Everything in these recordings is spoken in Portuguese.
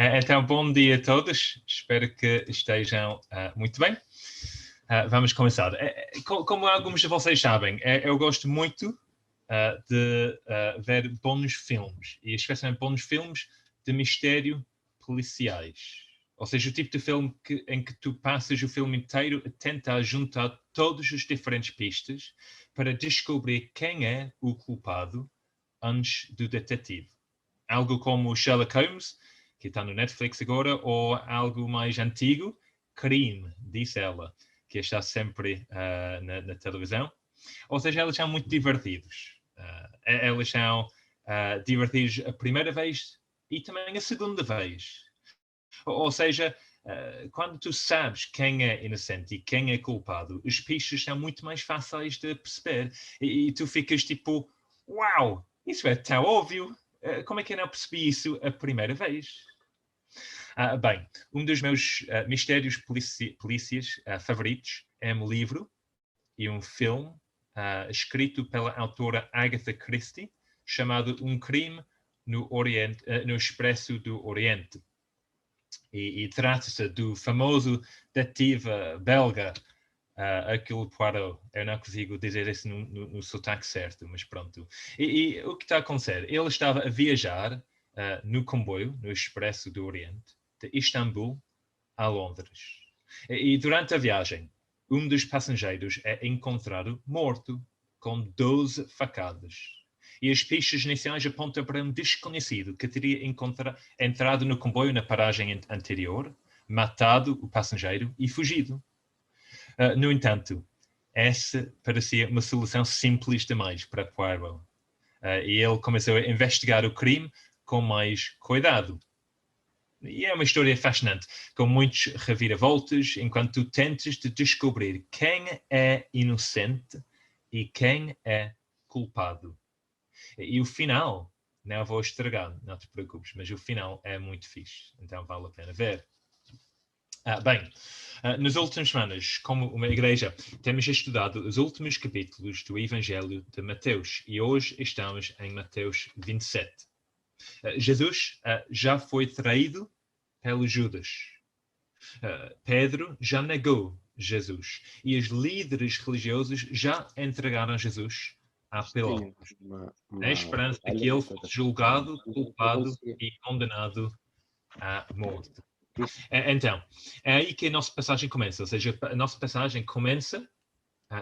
Então, bom dia a todos. Espero que estejam muito bem. Vamos começar. Como alguns de vocês sabem, eu gosto muito de ver bons filmes, e especialmente bons filmes de mistério policiais. Ou seja, o tipo de filme em que tu passas o filme inteiro a tentar juntar todas as diferentes pistas para descobrir quem é o culpado antes do detetive. Algo como Sherlock Holmes, que está no Netflix agora, ou algo mais antigo, Crime, disse ela, que está sempre na televisão. Ou seja, eles são muito divertidos. Eles são divertidos a primeira vez e também a segunda vez. Ou seja, quando tu sabes quem é inocente e quem é culpado, as pistas são muito mais fáceis de perceber. E tu ficas tipo, uau, isso é tão óbvio. Como é que eu não percebi isso a primeira vez? Bem, um dos meus mistérios polícias favoritos é um livro e um filme escrito pela autora Agatha Christie, chamado Um Crime no Expresso do Oriente. E trata-se do famoso detetive belga, Hercule Poirot. Eu não consigo dizer isso no sotaque certo, mas pronto. E o que está a acontecer? Ele estava a viajar no comboio, no Expresso do Oriente, de Istambul a Londres. E durante a viagem, um dos passageiros é encontrado morto, com 12 facadas. E as pistas iniciais apontam para um desconhecido que teria entrado no comboio na paragem anterior, matado o passageiro e fugido. No entanto, essa parecia uma solução simples demais para Poirot. E ele começou a investigar o crime com mais cuidado. E é uma história fascinante, com muitos reviravoltas, enquanto tu tentas de descobrir quem é inocente e quem é culpado. E o final, não vou estragar, não te preocupes, mas o final é muito fixe, então vale a pena ver. Nas últimas semanas, como uma igreja, temos estudado os últimos capítulos do Evangelho de Mateus e hoje estamos em Mateus 27. Jesus já foi traído pelo Judas. Pedro já negou Jesus e os líderes religiosos já entregaram Jesus a Pilatos, na esperança de que ele fosse julgado, culpado e condenado à morte. Então, é aí que a nossa passagem começa, ou seja, a nossa passagem começa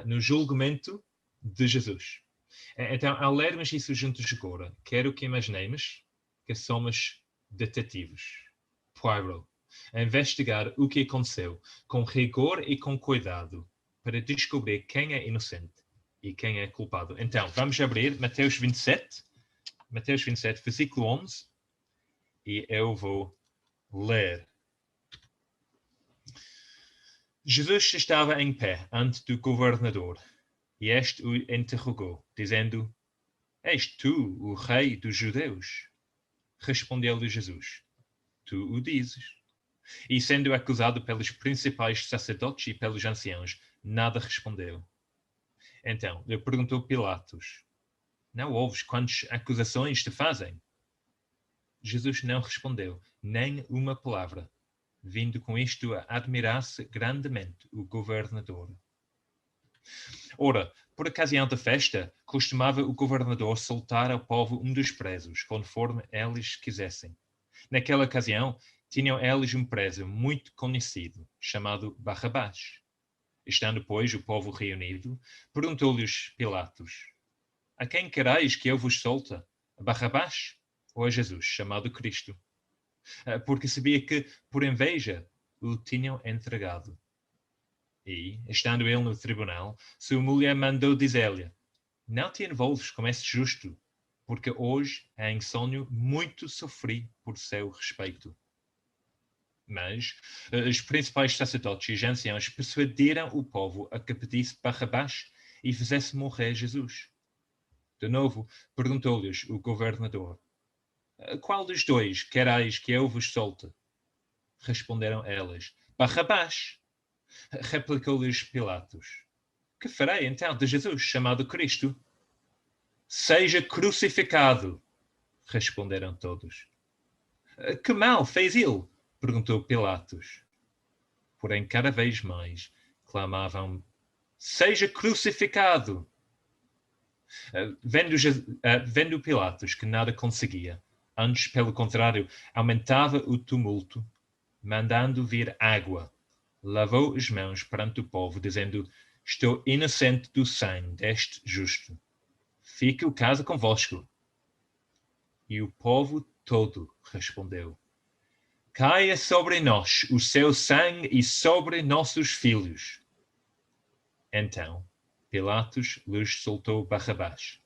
no julgamento de Jesus. Então, ao lermos isso juntos agora, quero que imaginemos que somos detetives, Poirot, a investigar o que aconteceu com rigor e com cuidado para descobrir quem é inocente e quem é culpado. Então, vamos abrir Mateus 27, versículo 11, e eu vou ler. Jesus estava em pé ante do governador, e este o interrogou, dizendo: És tu o rei dos judeus? Respondeu-lhe Jesus: Tu o dizes. E sendo acusado pelos principais sacerdotes e pelos anciãos, nada respondeu. Então lhe perguntou Pilatos: Não ouves quantas acusações te fazem? Jesus não respondeu nem uma palavra, vindo com isto a admirar-se grandemente o governador. Ora, por ocasião da festa, costumava o governador soltar ao povo um dos presos, conforme eles quisessem. Naquela ocasião, tinham eles um preso muito conhecido, chamado Barrabás. Estando, pois, o povo reunido, perguntou-lhes Pilatos: A quem querais que eu vos solte? A Barrabás ou a Jesus, chamado Cristo? Porque sabia que, por inveja, o tinham entregado. E, estando ele no tribunal, sua mulher mandou dizer-lhe: Não te envolves com esse justo, porque hoje, em sonho, muito sofri por seu respeito. Mas os principais sacerdotes e os anciãos persuadiram o povo a que pedisse Barrabás e fizesse morrer Jesus. De novo, perguntou-lhes o governador: Qual dos dois querais que eu vos solte? Responderam elas: Barrabás. Replicou-lhes Pilatos: Que farei então de Jesus, chamado Cristo? Seja crucificado, responderam todos. Que mal fez ele? Perguntou Pilatos. Porém, cada vez mais clamavam: seja crucificado! Vendo Pilatos que nada conseguia, antes, pelo contrário, aumentava o tumulto, mandando vir água, lavou as mãos perante o povo, dizendo: estou inocente do sangue deste justo. Fique o caso convosco. E o povo todo respondeu: caia sobre nós o seu sangue e sobre nossos filhos. Então Pilatos lhes soltou Barrabás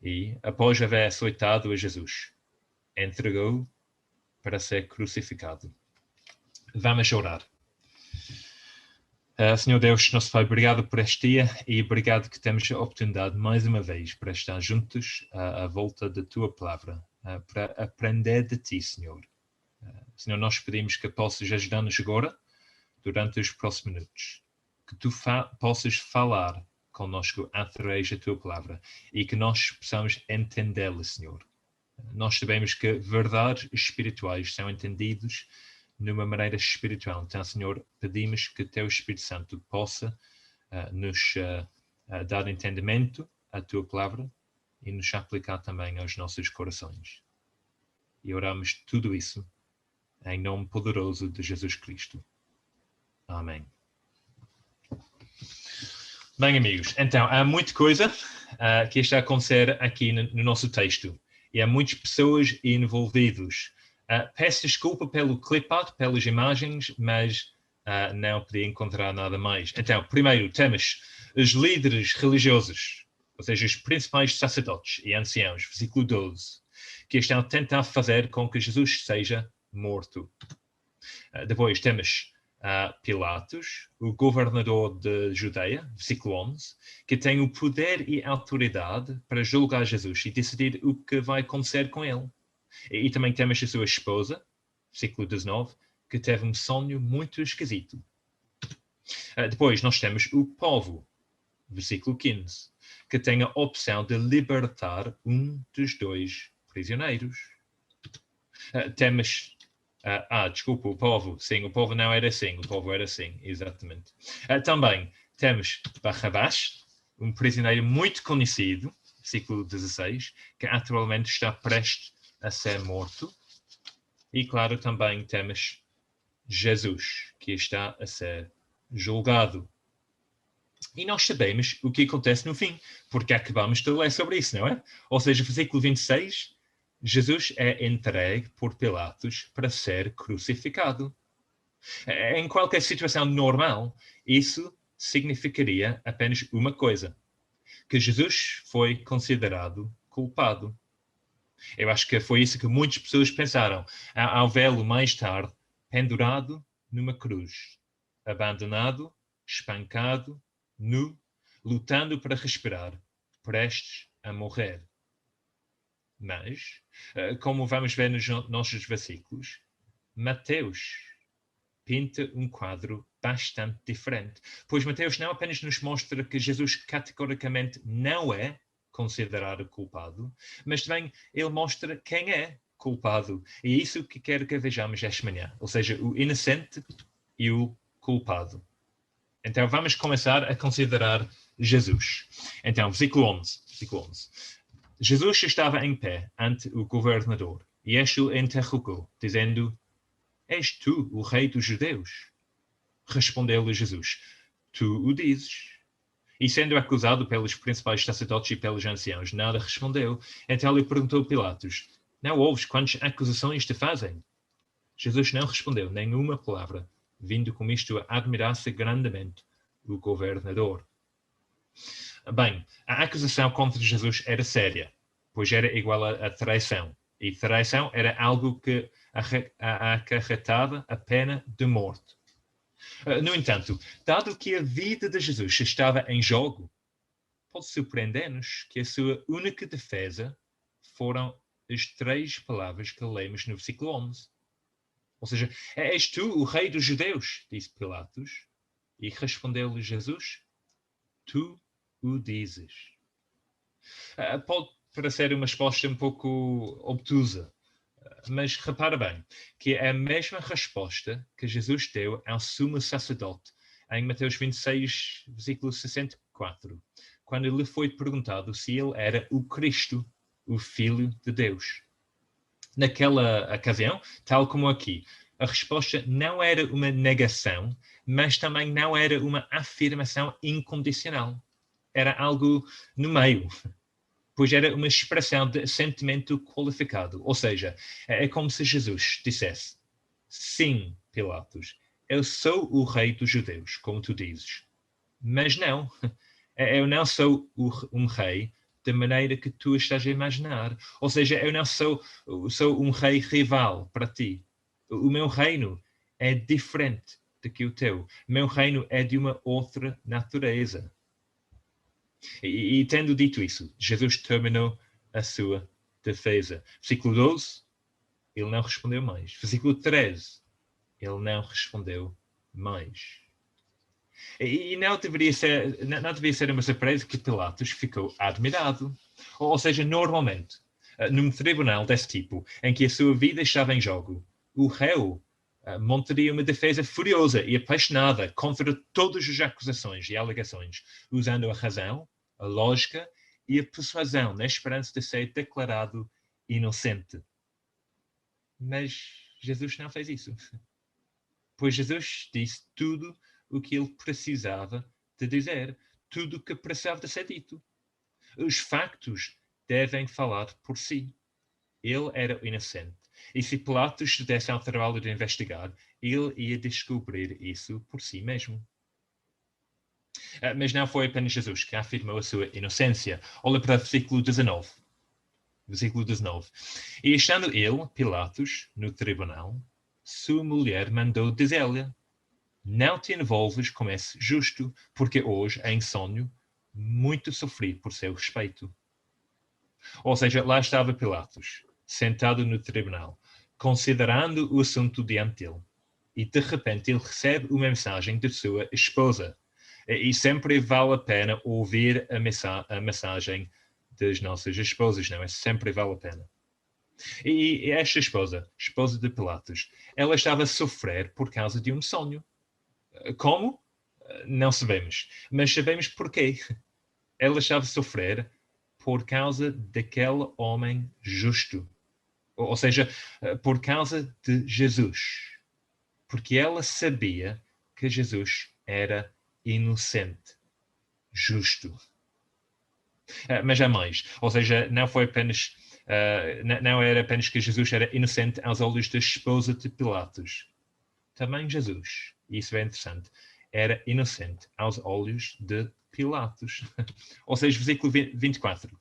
e, após haver açoitado a Jesus, entregou-o para ser crucificado. Vamos orar. Senhor Deus, nosso Pai, obrigado por este dia e obrigado que temos a oportunidade mais uma vez para estar juntos à volta da Tua Palavra, para aprender de Ti, Senhor. Senhor, nós pedimos que possas ajudar-nos agora, durante os próximos minutos, que Tu possas falar conosco através da Tua Palavra e que nós possamos entendê-la, Senhor. Nós sabemos que verdades espirituais são entendidos numa maneira espiritual. Então, Senhor, pedimos que Teu Espírito Santo possa nos dar entendimento à Tua Palavra e nos aplicar também aos nossos corações. E oramos tudo isso em nome poderoso de Jesus Cristo. Amém. Bem, amigos, então, há muita coisa que está a acontecer aqui no nosso texto. E há muitas pessoas envolvidas. Peço desculpa pelo clip-out, pelas imagens, mas não podia encontrar nada mais. Então, primeiro, temos os líderes religiosos, ou seja, os principais sacerdotes e anciãos, versículo 12, que estão a tentar fazer com que Jesus seja morto. Depois temos Pilatos, o governador de Judeia, versículo 11, que tem o poder e autoridade para julgar Jesus e decidir o que vai acontecer com ele. E também temos a sua esposa, versículo 19, que teve um sonho muito esquisito. Depois nós temos o povo, versículo 15, que tem a opção de libertar um dos dois prisioneiros. Temos desculpa, o povo. Sim, o povo não era assim. O povo era assim, exatamente. Também temos Barrabás, um prisioneiro muito conhecido, versículo 16, que atualmente está prestes a ser morto. E, claro, também temos Jesus, que está a ser julgado. E nós sabemos o que acontece no fim, porque acabamos de ler sobre isso, não é? Ou seja, versículo 26... Jesus é entregue por Pilatos para ser crucificado. Em qualquer situação normal, isso significaria apenas uma coisa: que Jesus foi considerado culpado. Eu acho que foi isso que muitas pessoas pensaram ao vê-lo mais tarde pendurado numa cruz, abandonado, espancado, nu, lutando para respirar, prestes a morrer. Mas, como vamos ver nos nossos versículos, Mateus pinta um quadro bastante diferente. Pois Mateus não apenas nos mostra que Jesus categoricamente não é considerado culpado, mas também ele mostra quem é culpado. E é isso que quero que vejamos esta manhã. Ou seja, o inocente e o culpado. Então vamos começar a considerar Jesus. Então, versículo 11. Jesus estava em pé ante o governador e este o interrogou, dizendo: és tu o rei dos judeus? Respondeu-lhe Jesus: tu o dizes. E sendo acusado pelos principais sacerdotes e pelos anciãos, nada respondeu. Então lhe perguntou Pilatos: não ouves quantas acusações te fazem? Jesus não respondeu nenhuma palavra, vindo com isto a admirar-se grandemente o governador. Bem, a acusação contra Jesus era séria, pois era igual a traição. E traição era algo que acarretava a pena de morte. No entanto, dado que a vida de Jesus estava em jogo, pode surpreender-nos que a sua única defesa foram as 3 palavras que lemos no versículo 11. Ou seja, és tu o rei dos judeus? Disse Pilatos. E respondeu-lhe Jesus: tu o dizes. Pode parecer uma resposta um pouco obtusa. Mas repara bem, que é a mesma resposta que Jesus deu ao sumo sacerdote em Mateus 26, versículo 64, quando lhe foi perguntado se ele era o Cristo, o Filho de Deus. Naquela ocasião, tal como aqui, a resposta não era uma negação, mas também não era uma afirmação incondicional. Era algo no meio, pois era uma expressão de sentimento qualificado. Ou seja, é como se Jesus dissesse: sim, Pilatos, eu sou o rei dos judeus, como tu dizes. Mas não, eu não sou um rei da maneira que tu estás a imaginar. Ou seja, eu não sou um rei rival para ti. O meu reino é diferente do que o teu. O meu reino é de uma outra natureza. E tendo dito isso, Jesus terminou a sua defesa. Versículo 12, ele não respondeu mais. Versículo 13, ele não respondeu mais. E não deveria ser uma surpresa que Pilatos ficou admirado. Ou seja, normalmente, num tribunal desse tipo, em que a sua vida estava em jogo, o réu montaria uma defesa furiosa e apaixonada contra todas as acusações e alegações, usando a razão, a lógica e a persuasão, na esperança de ser declarado inocente. Mas Jesus não fez isso. Pois Jesus disse tudo o que ele precisava de dizer, tudo o que precisava de ser dito. Os factos devem falar por si. Ele era inocente. E se Pilatos se desse ao trabalho de investigar, ele ia descobrir isso por si mesmo. Mas não foi apenas Jesus que afirmou a sua inocência. Olha para o versículo 19. Versículo 19. E estando ele, Pilatos, no tribunal, sua mulher mandou dizer-lhe: não te envolves com esse justo, porque hoje, em sonho, muito sofri por seu respeito. Ou seja, lá estava Pilatos, sentado no tribunal, considerando o assunto diante dele. E de repente ele recebe uma mensagem de sua esposa. E sempre vale a pena ouvir a mensagem das nossas esposas, não é? Sempre vale a pena. E esta esposa de Pilatos, ela estava a sofrer por causa de um sonho. Como? Não sabemos. Mas sabemos porquê. Ela estava a sofrer por causa daquele homem justo. Ou seja, por causa de Jesus. Porque ela sabia que Jesus era inocente, justo. Mas há mais. Ou seja, não foi apenas. Não era apenas que Jesus era inocente aos olhos da esposa de Pilatos. Também Jesus, e isso é interessante, era inocente aos olhos de Pilatos. Ou seja, versículo 24.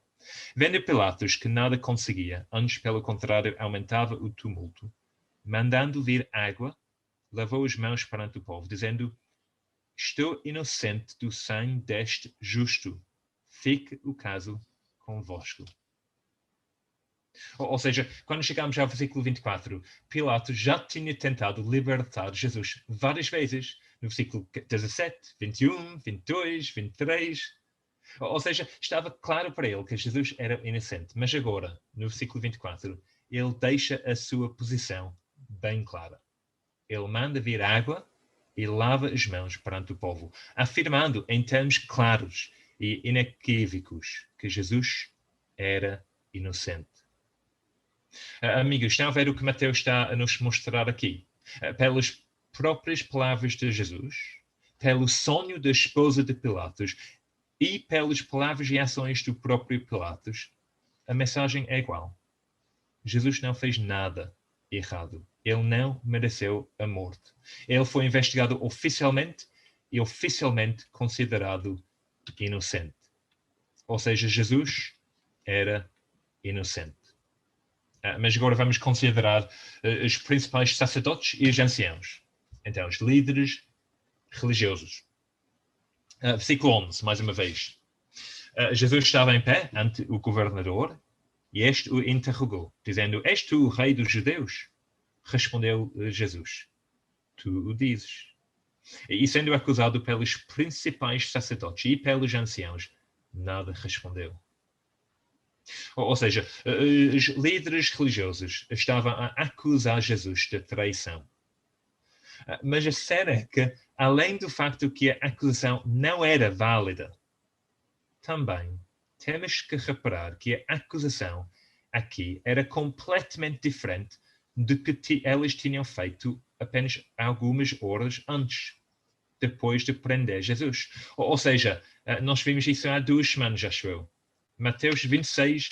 Vendo Pilatos que nada conseguia, antes pelo contrário aumentava o tumulto, mandando vir água, lavou as mãos perante o povo, dizendo: estou inocente do sangue deste justo. Fique o caso convosco. Ou seja, quando chegamos ao versículo 24, Pilatos já tinha tentado libertar Jesus várias vezes. No versículo 17, 21, 22, 23. Ou seja, estava claro para ele que Jesus era inocente. Mas agora, no versículo 24, ele deixa a sua posição bem clara. Ele manda vir água e lava as mãos perante o povo, afirmando em termos claros e inequívocos que Jesus era inocente. Amigos, estão a ver o que Mateus está a nos mostrar aqui? Pelas próprias palavras de Jesus, pelo sonho da esposa de Pilatos e pelas palavras e ações do próprio Pilatos, a mensagem é igual. Jesus não fez nada errado. Ele não mereceu a morte. Ele foi investigado oficialmente e oficialmente considerado inocente. Ou seja, Jesus era inocente. Mas agora vamos considerar os principais sacerdotes e os anciãos. Então, os líderes religiosos. Versículo 11, mais uma vez. Jesus estava em pé ante o governador e este o interrogou, dizendo: és tu o rei dos judeus? Respondeu Jesus: tu o dizes. E sendo acusado pelos principais sacerdotes e pelos anciãos, nada respondeu. Ou seja, os líderes religiosos estavam a acusar Jesus de traição. Mas a cena é que, além do facto que a acusação não era válida, também temos que reparar que a acusação aqui era completamente diferente do que elas tinham feito apenas algumas horas antes, depois de prender Jesus. Ou seja, nós vimos isso há 2 semanas, acho eu. Mateus 26,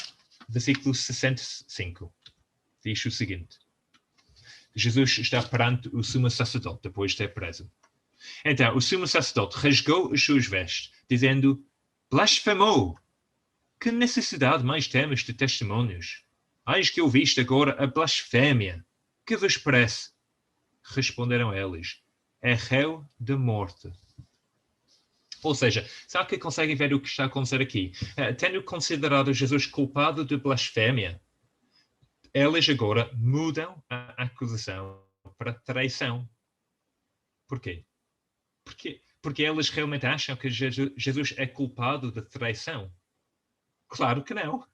versículo 65, diz o seguinte: Jesus está perante o sumo sacerdote depois de ter preso. Então, o sumo sacerdote rasgou as suas vestes, dizendo: blasfemou! Que necessidade mais temos de testemunhos? Eis que ouviste agora a blasfémia. Que vos parece? Responderam eles: é réu de morte. Ou seja, será que conseguem ver o que está a acontecer aqui? Tendo considerado Jesus culpado de blasfémia, eles agora mudam a acusação para traição. Porquê? Porque eles realmente acham que Jesus é culpado de traição? Claro que não.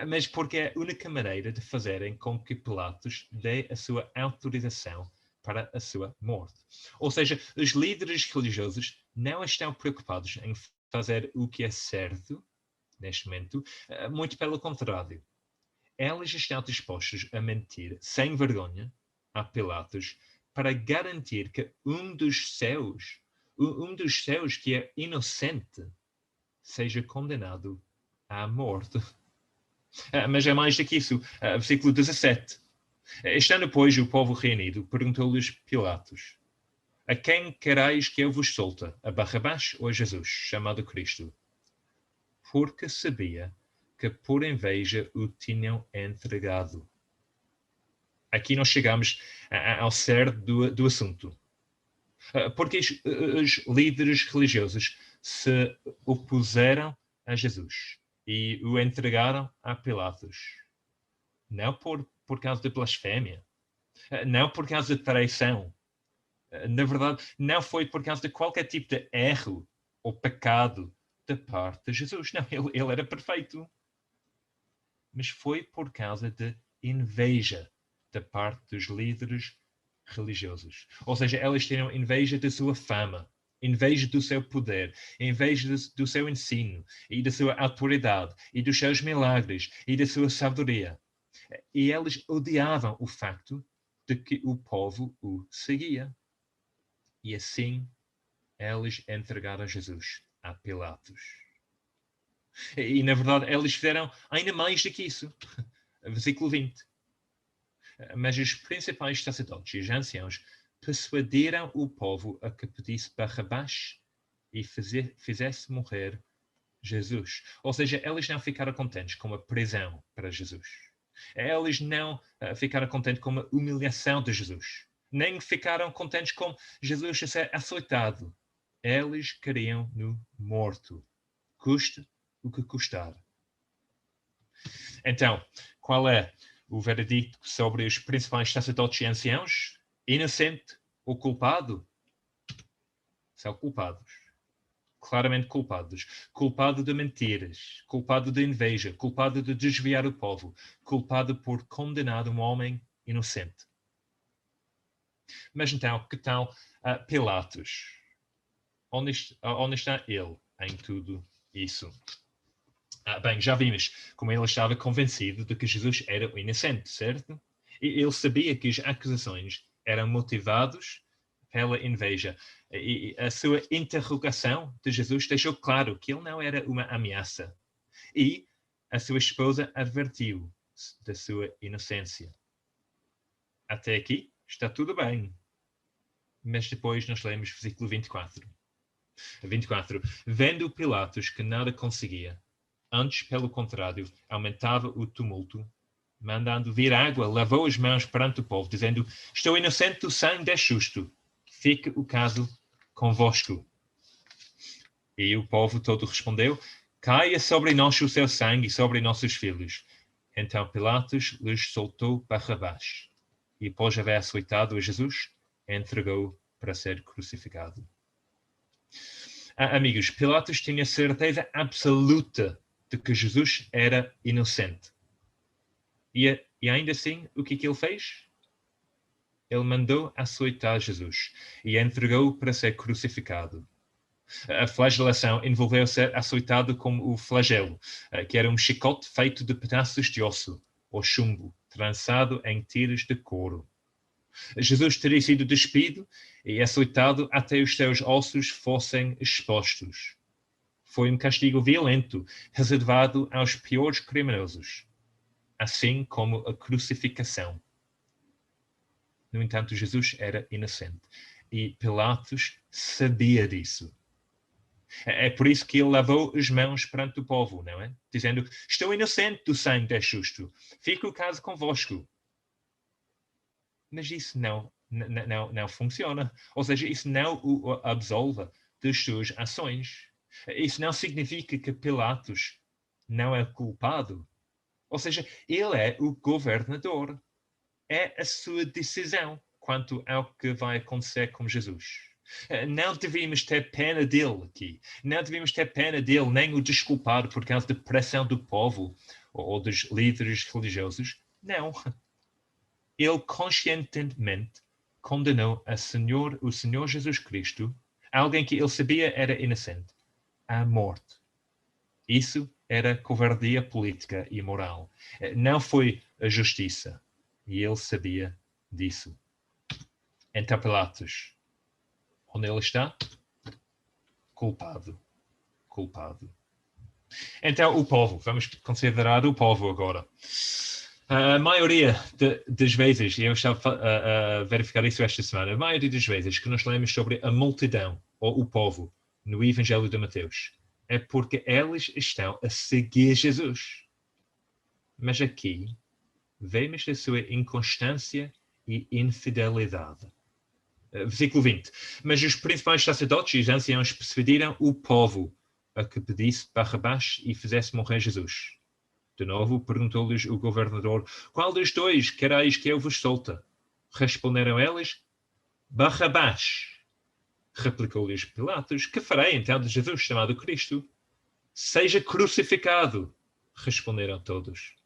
Mas porque é a única maneira de fazerem com que Pilatos dê a sua autorização para a sua morte. Ou seja, os líderes religiosos não estão preocupados em fazer o que é certo neste momento, muito pelo contrário. Eles estão dispostos a mentir sem vergonha a Pilatos para garantir que um dos seus que é inocente, seja condenado à morte. Mas é mais do que isso. Versículo 17. Estando, pois, o povo reunido, perguntou-lhes Pilatos: a quem querais que eu vos solte? A Barrabás ou a Jesus, chamado Cristo? Porque sabia que por inveja o tinham entregado. Aqui nós chegamos ao cerne do assunto. Porque os líderes religiosos se opuseram a Jesus e o entregaram a Pilatos. Não por causa de blasfémia, não por causa de traição. Na verdade, não foi por causa de qualquer tipo de erro ou pecado da parte de Jesus. Não, ele era perfeito. Mas foi por causa de inveja da parte dos líderes religiosos. Ou seja, elas tinham inveja da sua fama, inveja do seu poder, inveja do seu ensino e da sua autoridade e dos seus milagres e da sua sabedoria. E eles odiavam o facto de que o povo o seguia. E assim, eles entregaram Jesus a Pilatos. E, na verdade, eles fizeram ainda mais do que isso. Versículo 20. Mas os principais sacerdotes e os anciãos persuadiram o povo a que pedisse Barrabás e fizesse morrer Jesus. Ou seja, eles não ficaram contentes com a prisão para Jesus. Eles não ficaram contentes com a humilhação de Jesus. Nem ficaram contentes com Jesus a ser açoitado. Eles queriam-no morto. Custe o que custar. Então, qual é o veredicto sobre os principais sacerdotes e anciãos? Inocente ou culpado? São culpados. Claramente culpados. Culpado de mentiras, culpado de inveja, culpado de desviar o povo, culpado por condenar um homem inocente. Mas então, que tal Pilatos? Onde está ele em tudo isso? Bem, já vimos como ele estava convencido de que Jesus era o inocente, certo? E ele sabia que as acusações eram motivadas pela inveja. E a sua interrogação de Jesus deixou claro que ele não era uma ameaça. E a sua esposa advertiu da sua inocência. Até aqui está tudo bem. Mas depois nós lemos versículo 24. 24. Vendo Pilatos que nada conseguia, antes, pelo contrário, aumentava o tumulto, mandando vir água, lavou as mãos perante o povo, dizendo: estou inocente do sangue deste justo, fique o caso convosco. E o povo todo respondeu: caia sobre nós o seu sangue e sobre nossos filhos. Então Pilatos lhes soltou Barrabás, e após haver açoitado a Jesus, entregou para ser crucificado. Amigos, Pilatos tinha certeza absoluta de que Jesus era inocente. E ainda assim, o que ele fez? Ele mandou açoitar Jesus e entregou-o para ser crucificado. A flagelação envolveu ser açoitado com o flagelo, que era um chicote feito de pedaços de osso ou chumbo, trançado em tiras de couro. Jesus teria sido despido e açoitado até os seus ossos fossem expostos. Foi um castigo violento, reservado aos piores criminosos, assim como a crucificação. No entanto, Jesus era inocente e Pilatos sabia disso. É por isso que ele lavou as mãos perante o povo, não é? Dizendo, estou inocente do sangue deste justo. Fica o caso convosco. Mas isso não funciona. Ou seja, isso não o absolve das suas ações. Isso não significa que Pilatos não é culpado. Ou seja, ele é o governador. É a sua decisão quanto ao que vai acontecer com Jesus. Não devíamos ter pena dele aqui. Não devíamos ter pena dele, nem o desculpar por causa da pressão do povo ou dos líderes religiosos. Não. Ele conscientemente condenou o Senhor Jesus Cristo, alguém que ele sabia era inocente, à morte. Isso era covardia política e moral. Não foi a justiça. E ele sabia disso. Então Pilatos, onde ele está? Culpado. Culpado. Então o povo, vamos considerar o povo agora. A maioria das vezes, e eu estava a verificar isso esta semana, a maioria das vezes que nós lemos sobre a multidão, ou o povo, no Evangelho de Mateus, é porque eles estão a seguir Jesus. Mas aqui, vemos a sua inconstância e infidelidade. Versículo 20. Mas os principais sacerdotes e os anciãos persuadiram o povo a que pedisse Barrabás e fizesse morrer Jesus. De novo perguntou-lhes o governador, qual dos dois quereis que eu vos solte? Responderam eles, Barrabás. Replicou-lhes Pilatos, que farei então de Jesus chamado Cristo? Seja crucificado, responderam todos.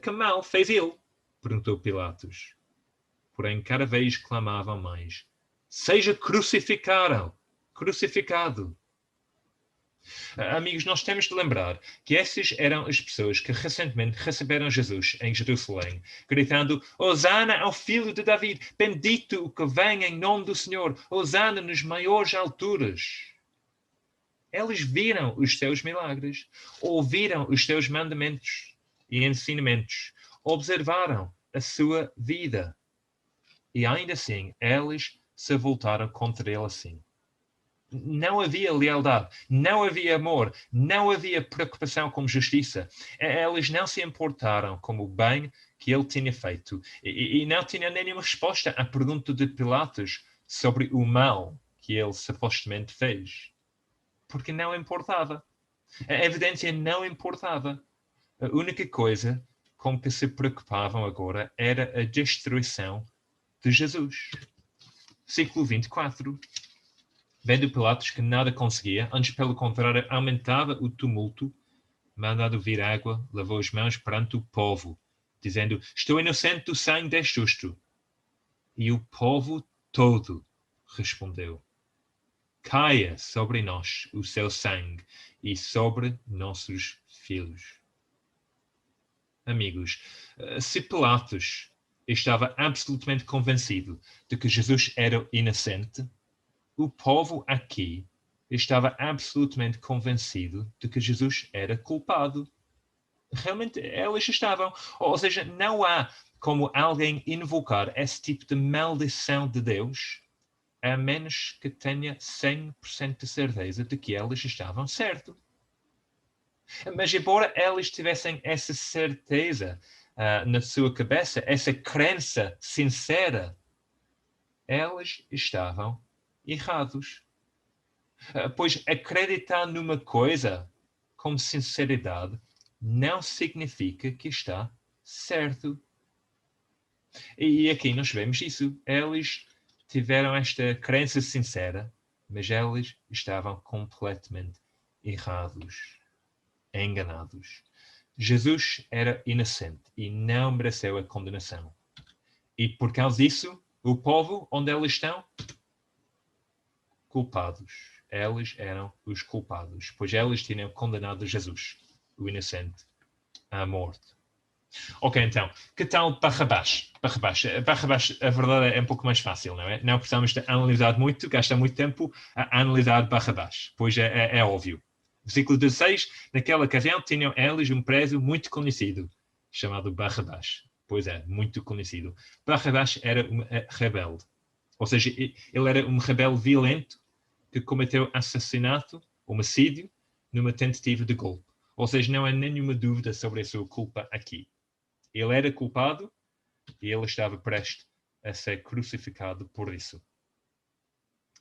Que mal fez ele? Perguntou Pilatos. Porém, cada vez clamavam mais. Seja crucificado! Amigos, nós temos de lembrar que essas eram as pessoas que recentemente receberam Jesus em Jerusalém, gritando, Hosana ao filho de David, bendito o que vem em nome do Senhor, Hosana nas maiores alturas. Eles viram os seus milagres, ouviram os seus mandamentos e ensinamentos, observaram a sua vida. E ainda assim, eles se voltaram contra ele assim. Não havia lealdade, não havia amor, não havia preocupação com justiça. Eles não se importaram com o bem que ele tinha feito e não tinham nenhuma resposta à pergunta de Pilatos sobre o mal que ele supostamente fez. Porque não importava. A evidência não importava. A única coisa com que se preocupavam agora era a destruição de Jesus. Versículo 24. Vendo Pilatos que nada conseguia, antes pelo contrário aumentava o tumulto, mandado vir água, lavou as mãos perante o povo, dizendo, estou inocente do sangue deste justo. E o povo todo respondeu, caia sobre nós o seu sangue e sobre nossos filhos. Amigos, se Pilatos estava absolutamente convencido de que Jesus era inocente, o povo aqui estava absolutamente convencido de que Jesus era culpado. Realmente, eles estavam. Ou seja, não há como alguém invocar esse tipo de maldição de Deus, a menos que tenha 100% de certeza de que eles estavam certos. Mas embora eles tivessem essa certeza na sua cabeça, essa crença sincera, eles estavam errados. Pois acreditar numa coisa com sinceridade não significa que está certo. E aqui nós vemos isso. Eles tiveram esta crença sincera, mas eles estavam completamente errados. enganados. Jesus era inocente e não mereceu a condenação. E por causa disso, o povo onde eles estão? Culpados. Eles eram os culpados, pois eles tinham condenado Jesus, o inocente, à morte. Ok, então, que tal Barrabás? Barrabás, a verdade é um pouco mais fácil, não é? Não precisamos de analisar muito, gastar muito tempo a analisar Barrabás, pois é óbvio. Versículo 16, naquela ocasião tinham eles um preso muito conhecido, chamado Barrabás. Pois é, muito conhecido. Barrabás era um rebelde. Ou seja, ele era um rebelde violento que cometeu assassinato, homicídio, numa tentativa de golpe. Ou seja, não há nenhuma dúvida sobre a sua culpa aqui. Ele era culpado e ele estava prestes a ser crucificado por isso.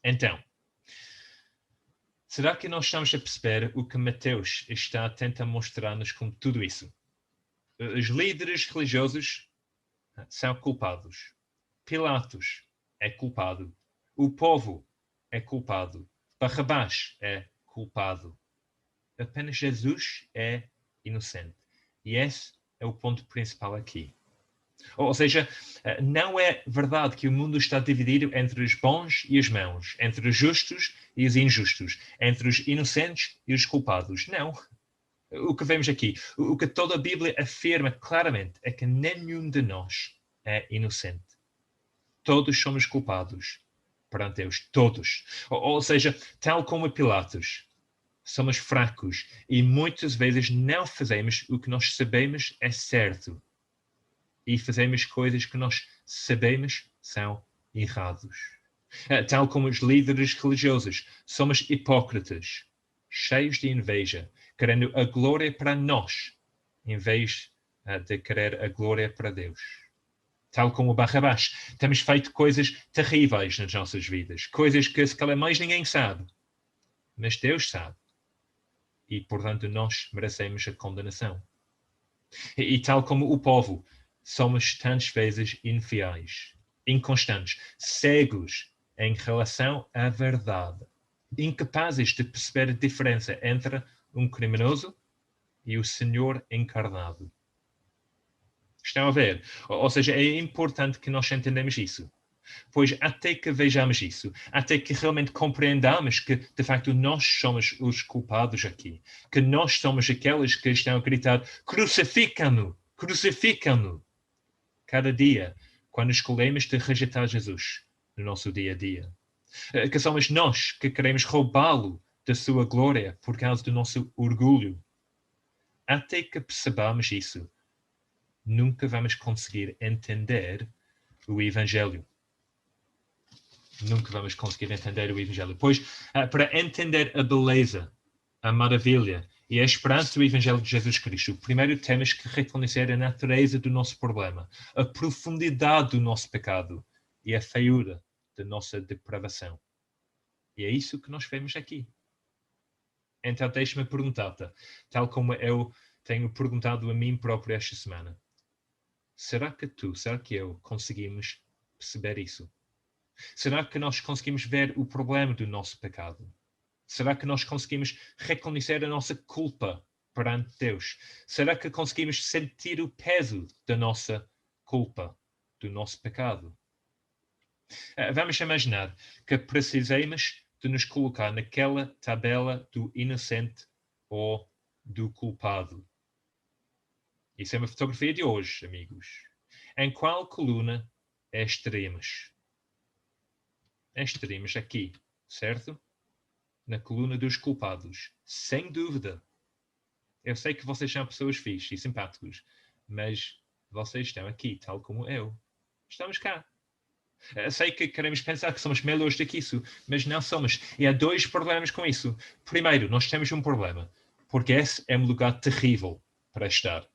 Então, será que nós estamos a perceber o que Mateus está a tentar mostrar-nos com tudo isso? Os líderes religiosos são culpados. Pilatos é culpado. O povo é culpado. Barrabás é culpado. Apenas Jesus é inocente. E esse é o ponto principal aqui. Ou seja, não é verdade que o mundo está dividido entre os bons e os maus, entre os justos e os injustos, entre os inocentes e os culpados. Não. O que vemos aqui, o que toda a Bíblia afirma claramente é que nenhum de nós é inocente. Todos somos culpados perante Deus, todos. Ou seja, tal como Pilatos, somos fracos e muitas vezes não fazemos o que nós sabemos é certo. E fazemos coisas que nós sabemos são errados. Tal como os líderes religiosos, somos hipócritas, cheios de inveja, querendo a glória para nós, em vez de querer a glória para Deus. Tal como Barrabás, temos feito coisas terríveis nas nossas vidas, coisas que se calhar mais ninguém sabe, mas Deus sabe. E, portanto, nós merecemos a condenação. E tal como o povo, somos tantas vezes infiéis, inconstantes, cegos em relação à verdade, incapazes de perceber a diferença entre um criminoso e o Senhor encarnado. Estão a ver? Ou seja, é importante que nós entendamos isso. Pois até que vejamos isso, até que realmente compreendamos que, de facto, nós somos os culpados aqui, que nós somos aqueles que estão a gritar, crucifica-no, crucifica-no, cada dia, quando escolhemos de rejeitar Jesus no nosso dia a dia. Que somos nós que queremos roubá-lo da sua glória por causa do nosso orgulho. Até que percebamos isso, nunca vamos conseguir entender o Evangelho. Nunca vamos conseguir entender o Evangelho. Pois, para entender a beleza, a maravilha e a esperança do Evangelho de Jesus Cristo, primeiro temos que reconhecer a natureza do nosso problema, a profundidade do nosso pecado e a feiura da nossa depravação. E é isso que nós vemos aqui. Então, deixe-me perguntar-te, tal como eu tenho perguntado a mim próprio esta semana, será que eu conseguimos perceber isso? Será que nós conseguimos ver o problema do nosso pecado? Será que nós conseguimos reconhecer a nossa culpa perante Deus? Será que conseguimos sentir o peso da nossa culpa, do nosso pecado? Vamos imaginar que precisamos de nos colocar naquela tabela do inocente ou do culpado. Isso é uma fotografia de hoje, amigos. Em qual coluna estaremos? Estaremos aqui, certo? Na coluna dos culpados. Sem dúvida. Eu sei que vocês são pessoas fixes e simpáticos, mas vocês estão aqui, tal como eu. Estamos cá. Eu sei que queremos pensar que somos melhores do que isso, mas não somos. E há dois problemas com isso. Primeiro, nós temos um problema, porque esse é um lugar terrível para estar.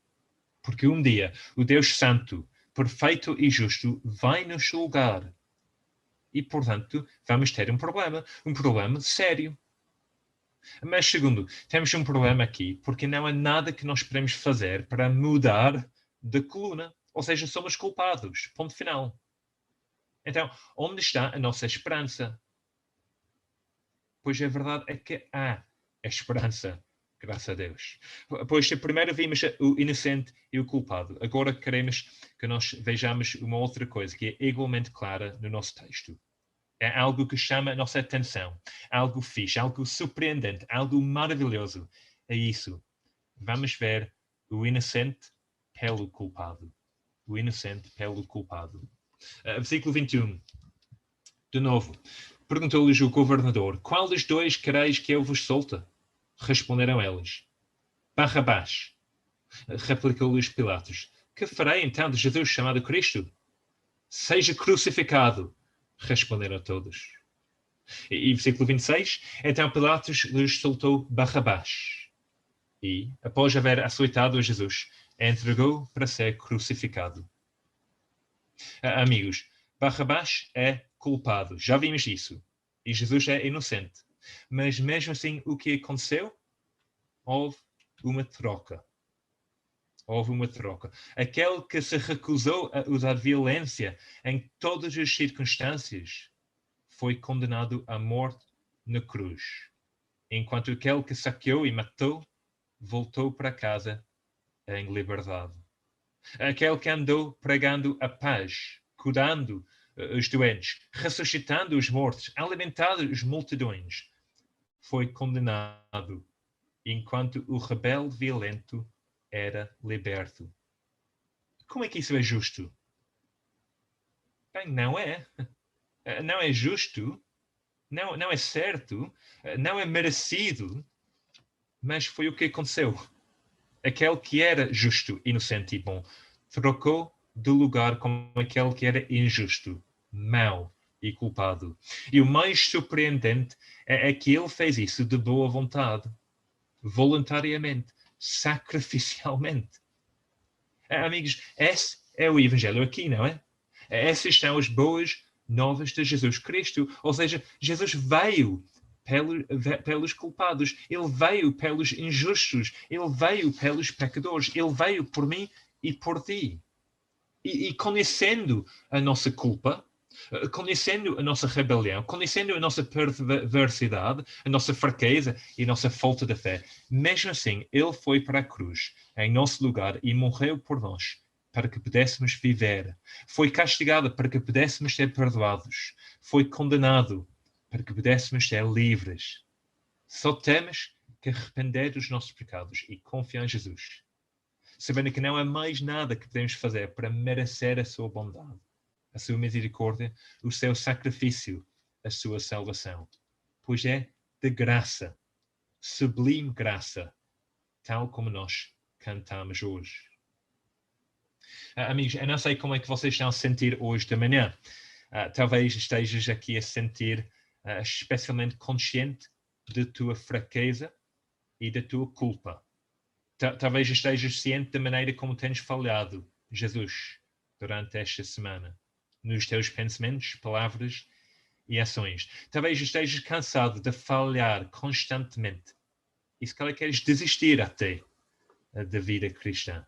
Porque um dia o Deus Santo, perfeito e justo, vai nos julgar. E, portanto, vamos ter um problema sério. Mas, segundo, temos um problema aqui, porque não há nada que nós podemos fazer para mudar de coluna. Ou seja, somos culpados. Ponto final. Então, onde está a nossa esperança? Pois a verdade é que há a esperança Graças a Deus. Pois primeiro vimos o inocente e o culpado. Agora queremos que nós vejamos uma outra coisa que é igualmente clara no nosso texto. É algo que chama a nossa atenção. Algo fixe, algo surpreendente, algo maravilhoso. É isso. Vamos ver o inocente pelo culpado. O inocente pelo culpado. Versículo 21. De novo. Perguntou-lhes o governador: qual dos dois quereis que eu vos solte? Responderam eles: Barrabás. Replicou-lhes Pilatos: que farei então de Jesus chamado Cristo? Seja crucificado. Responderam todos. E versículo 26. Então Pilatos lhes soltou Barrabás. E, após haver açoitado a Jesus, entregou para ser crucificado. Amigos, Barrabás é culpado. Já vimos isso. E Jesus é inocente. Mas mesmo assim, o que aconteceu? Houve uma troca. Houve uma troca. Aquele que se recusou a usar violência em todas as circunstâncias foi condenado à morte na cruz. Enquanto aquele que saqueou e matou voltou para casa em liberdade. Aquele que andou pregando a paz, curando os doentes, ressuscitando os mortos, alimentando as multidões, foi condenado, enquanto o rebelde violento era liberto. Como é que isso é justo? Bem, não é. Não é justo, não é certo, não é merecido, mas foi o que aconteceu. Aquele que era justo, inocente e bom trocou de lugar com aquele que era injusto, mau e culpado. E o mais surpreendente é que ele fez isso de boa vontade, voluntariamente, sacrificialmente. Amigos, esse é o Evangelho aqui, não é? Essas são as boas novas de Jesus Cristo. Ou seja, Jesus veio pelos culpados, ele veio pelos injustos, ele veio pelos pecadores, ele veio por mim e por ti. E conhecendo a nossa culpa, conhecendo a nossa rebelião, conhecendo a nossa perversidade, a nossa fraqueza e a nossa falta de fé, mesmo assim, ele foi para a cruz, em nosso lugar, e morreu por nós, para que pudéssemos viver. Foi castigado para que pudéssemos ser perdoados. Foi condenado para que pudéssemos ser livres. Só temos que arrepender dos nossos pecados e confiar em Jesus, sabendo que não há mais nada que podemos fazer para merecer a sua bondade, a sua misericórdia, o seu sacrifício, a sua salvação. Pois é de graça, sublime graça, tal como nós cantamos hoje. Amigos, eu não sei como é que vocês estão a sentir hoje de manhã. Talvez estejas aqui a sentir especialmente consciente de tua fraqueza e da tua culpa. Talvez estejas ciente da maneira como tens falhado, Jesus, durante esta semana, nos teus pensamentos, palavras e ações. Talvez estejas cansado de falhar constantemente e se calhar queres desistir até da vida cristã.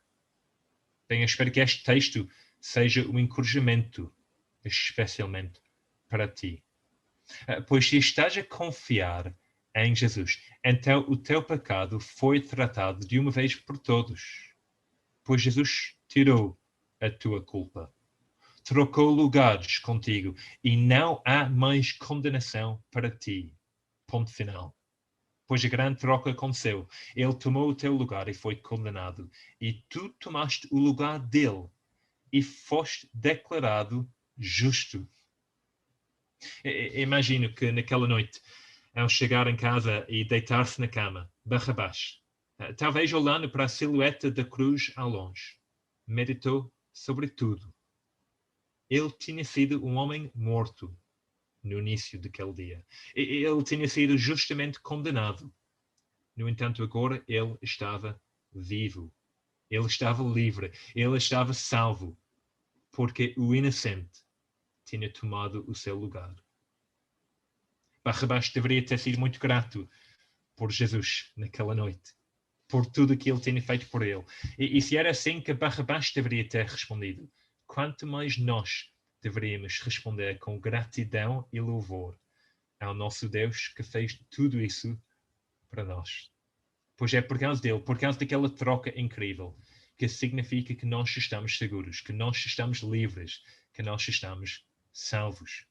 Bem, eu espero que este texto seja um encorajamento, especialmente para ti. Pois se estás a confiar em Jesus, então o teu pecado foi tratado de uma vez por todos. Pois Jesus tirou a tua culpa. Trocou lugares contigo e não há mais condenação para ti. Ponto final. Pois a grande troca aconteceu. Ele tomou o teu lugar e foi condenado. E tu tomaste o lugar dele e foste declarado justo. Imagino que naquela noite, ao chegar em casa e deitar-se na cama, Barrabás, talvez olhando para a silhueta da cruz ao longe, meditou sobre tudo. Ele tinha sido um homem morto no início daquele dia. Ele tinha sido justamente condenado. No entanto, agora ele estava vivo. Ele estava livre. Ele estava salvo. Porque o inocente tinha tomado o seu lugar. Barrabás deveria ter sido muito grato por Jesus naquela noite, por tudo que ele tinha feito por ele. E se era assim que Barrabás deveria ter respondido, quanto mais nós deveríamos responder com gratidão e louvor ao nosso Deus que fez tudo isso para nós. Pois é por causa dele, por causa daquela troca incrível, que significa que nós estamos seguros, que nós estamos livres, que nós estamos salvos.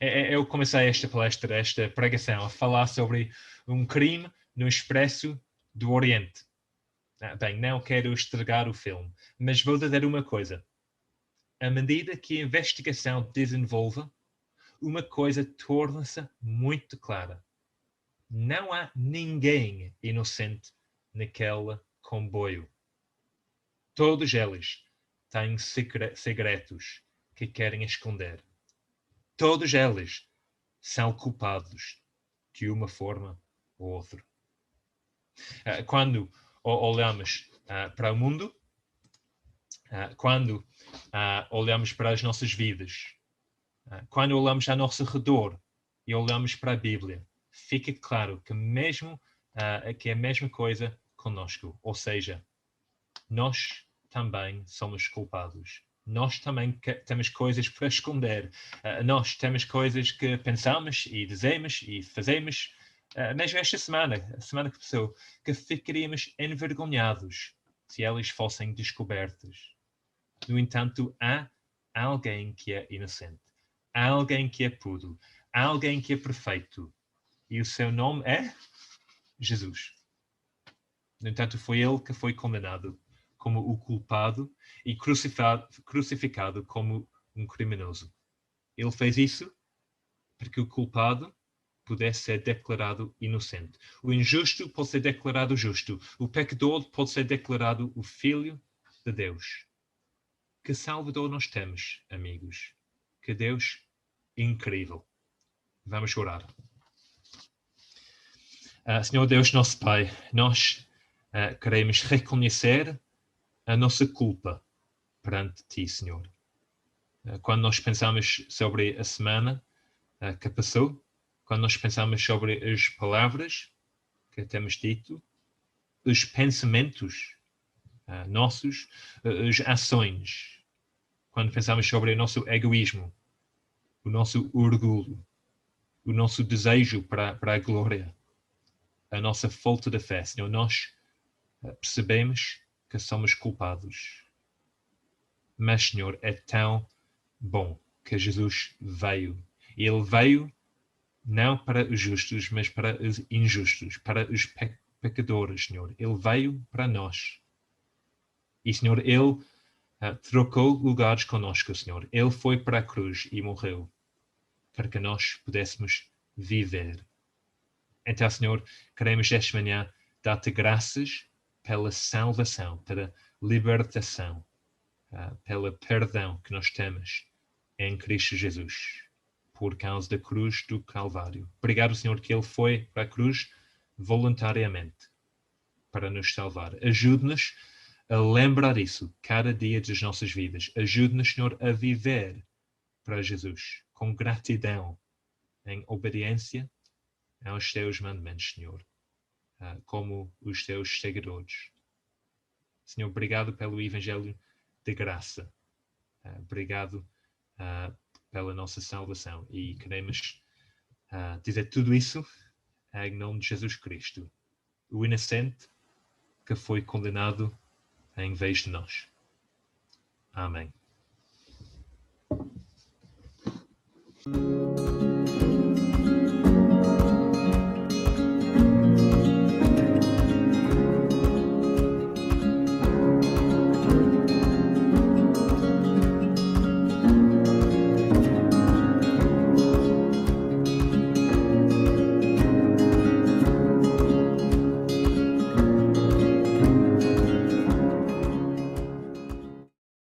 Eu comecei esta palestra, esta pregação, a falar sobre um crime no Expresso do Oriente. Bem, não quero estragar o filme, mas vou dizer uma coisa. À medida que a investigação desenvolve, uma coisa torna-se muito clara. Não há ninguém inocente naquele comboio. Todos eles têm segredos que querem esconder. Todos eles são culpados de uma forma ou outra. Quando olhamos para o mundo, quando olhamos para as nossas vidas, quando olhamos ao nosso redor e olhamos para a Bíblia, fica claro que que é a mesma coisa conosco. Ou seja, nós também somos culpados. Nós também temos coisas para esconder. Nós temos coisas que pensamos e dizemos e fazemos. Mesmo esta semana, a semana que passou, que ficaríamos envergonhados se elas fossem descobertas. No entanto, há alguém que é inocente. Há alguém que é puro. Há alguém que é perfeito. E o seu nome é Jesus. No entanto, foi ele que foi condenado como o culpado e crucificado como um criminoso. Ele fez isso porque o culpado pudesse ser declarado inocente. O injusto pode ser declarado justo. O pecador pode ser declarado o filho de Deus. Que Salvador nós temos, amigos. Que Deus incrível. Vamos orar. Senhor Deus, nosso Pai, nós queremos reconhecer a nossa culpa perante Ti, Senhor. Quando nós pensamos sobre a semana que passou, quando nós pensamos sobre as palavras que temos dito, os pensamentos nossos, as ações, quando pensamos sobre o nosso egoísmo, o nosso orgulho, o nosso desejo para a glória, a nossa falta de fé, Senhor, nós percebemos que somos culpados. Mas, Senhor, é tão bom que Jesus veio. E Ele veio não para os justos, mas para os injustos, para os pecadores, Senhor. Ele veio para nós. E, Senhor, Ele trocou lugares conosco, Senhor. Ele foi para a cruz e morreu para que nós pudéssemos viver. Então, Senhor, queremos esta manhã dar-te graças pela salvação, pela libertação, pelo perdão que nós temos em Cristo Jesus, por causa da cruz do Calvário. Obrigado, Senhor, que Ele foi para a cruz voluntariamente para nos salvar. Ajude-nos a lembrar isso cada dia das nossas vidas. Ajude-nos, Senhor, a viver para Jesus com gratidão, em obediência aos teus mandamentos, Senhor, como os teus seguidores. Senhor, obrigado pelo Evangelho de graça. Obrigado pela nossa salvação. E queremos dizer tudo isso em nome de Jesus Cristo, o inocente que foi condenado em vez de nós. Amém.